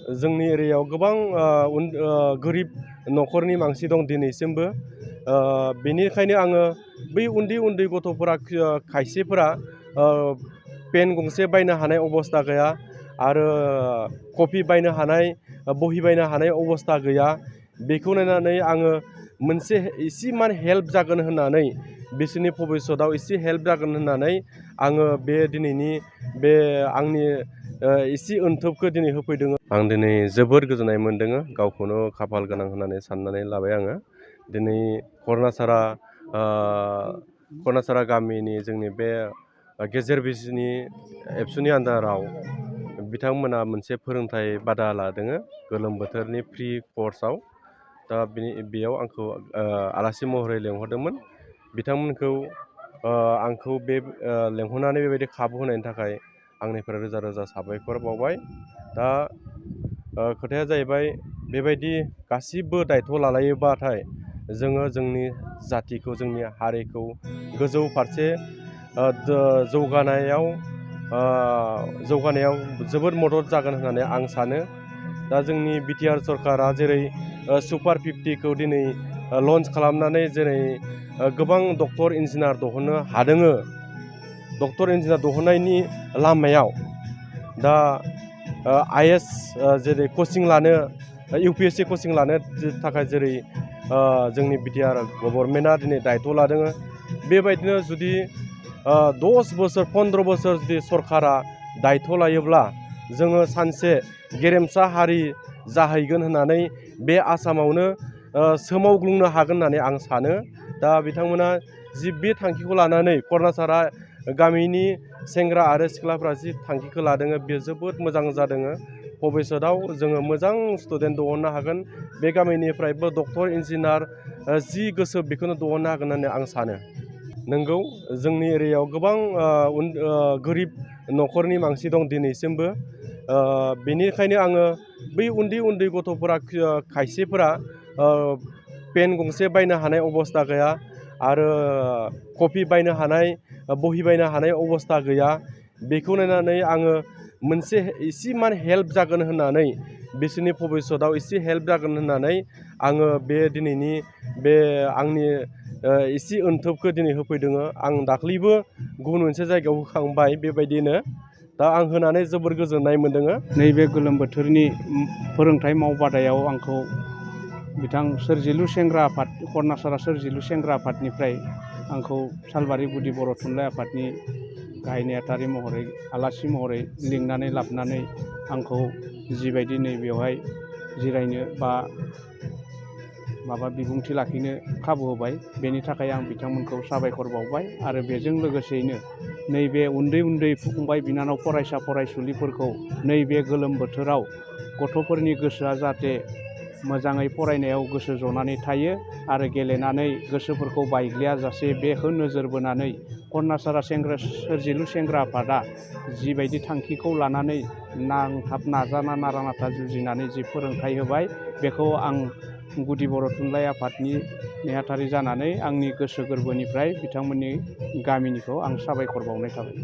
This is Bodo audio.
जोंनि एरियायाव गोबां गोरिब न'खरनि मानसि दं दिनैसिमबो। बेनिखायनो आङो बै उन्दै उन्दै गथ'फोरा खायसेफोरा पेन गंसे बायनो हानाय अबस्था गैया आरो कपि बायनो हानाय बहि बायनो हानाय अबस्था गैया। बेखौ नायनानै आङो मोनसे इसेमान हेल्प जागोन होननानै बिसोरनि भबिस्वतआव एसे हेल्प जागोन होननानै आङो बे दिनैनि बे आंनि एसे अनथोबखौ दिनै होफैदों। आं दिनै जोबोर गोजोननाय मोन्दों, गावखौनो खाफाल गोनां होननानै साननानै लाबाय आङो। दिनै कर्नासारा गामिनि जोंनि बे गेजेर बिजनि एबसुनि आन्दाराव बिथांमोना मोनसे फोरोंथाइ बादा लादों गोलोम बोथोरनि फ्रि कर्सआव। दा बेयाव आंखौ आलासि महरै लेंहरदोंमोन। बिथांमोनखौ आंखौ बे लेंहरनानै बेबायदि खाबु होनायनि थाखाय आंनिफ्राय रोजा रोजा साबायखर बावबाय। दा खोथाया जाहैबाय बेबायदि गासिबो दायथ' लालायोबाथाय जोङो जोंनि जाथिखौ, जोंनि हारिखौ गोजौ फारसे जौगानायाव जोबोद मदद जागोन होननानै आं सानो। दा जोंनि बिटिआर सरकारा जेरै सुपार 50खौ दिनै लन्च खालामनानै जेरै गोबां डक्टर इन्जिनियार दिहुननो हादों। डक्टर इन्जिनियार दिहुननायनि लामायाव दा IAS जेरै कचिं लानो UPSC कचिं लानो थाखाय जेरै जोंनि बिटिआर गभर्नमेन्टआ दिनै दायथ' लादों। बेबायदिनो जुदि 10 बोसोर 15 बोसोर जुदि सरकारा दायथ' लायोब्ला जोङो सानसे गेरेमसा हारि जाहैगोन होननानै बे आसामावनो सोमावग्लुंनो हागोन होननानै आं सानो। दा बिथांमोना जि बे थांखिखौ लानानै कर्नासारा गामिनि सेंग्रा आरो सिख्लाफ्रा जि थांखिखौ लादों बेयो जोबोद मोजां जादों। भबिस्वतआव जोङो मोजां स्टुडेन्ट दिहुननो हागोन। बे गामिनिफ्रायबो डक्टर इन्जिनियार जि गोसो बेखौनो दिहुननो हागोन होननानै आं सानो। नंगौ, जोंनि एरियायाव गोबां गोरिब न'खरनि मानसि दं दिनैसिमबो। बेनिखायनो आङो बै उन्दै उन्दै गथ'फोरा खायसेफोरा पेन गंसे बायनो हानाय अबस्था गैया आरो कपि बायनो हानाय बहि बायनो हानाय अबस्था गैया। बेखौ नायनानै आङो मोनसे इसेमान हेल्प जागोन होननानै बिसोरनि भबिस्वतआव एसे हेल्प जागोन होननानै आङो बे दिनैनि बे आंनि एसे अनथोबखौ दिनै होफैदों। आं दाख्लैबो गुबुन मोनसे जायगायाव होखांबाय बेबायदिनो। दा आं होनानै जोबोर गोजोननाय मोन्दों। नैबे गोलोम बोथोरनि फोरोंथाइ मावबादायाव आंखौ बिथां सोरजिलु सेंग्रा आफाद कर्नासारा सोरजिलु सेंग्रा आफादनिफ्राय आंखौ सालबारि गुदि बर' थुनलाइ आफादनि गाहाय नेहाथारि महरै आलासि महरै लिंनानै लाबोनानै आंखौ जिबायदि नैबेयावहाय जिरायनो बा बिबुंथि लाखिनो खाबु होबाय, बेनि थाखाय आं बिथांमोनखौ साबायखर बावबाय। आरो बेजों लोगोसेयैनो नैबे उन्दै उन्दै फंबाय बिनानाव फरायसा फरायसुलिफोरखौ नैबे गोलोम बोथोराव गथ'फोरनि गोसोआ जाहाथे मोजाङै फरायनायाव गोसो जनानै थायो आरो गेलेनानै गोसोफोरखौ बायग्लियाजासे बेखौ नोजोर बोनानै कर्नासारा सोरजिलु सेंग्रा आफादा जिबायदि थांखिखौ लानानै नांथाब नाजाना नारा नाथा जुजिनानै जि फोरोंथाइ होबाय, बेखौ आं गुदि बर' थुनलाइ आफादनि नेहाथारि जानानै आंनि गोसो गोरबोनिफ्राय बिथांमोननि गामिनिखौ आं साबायखर बावनाय थाबाय।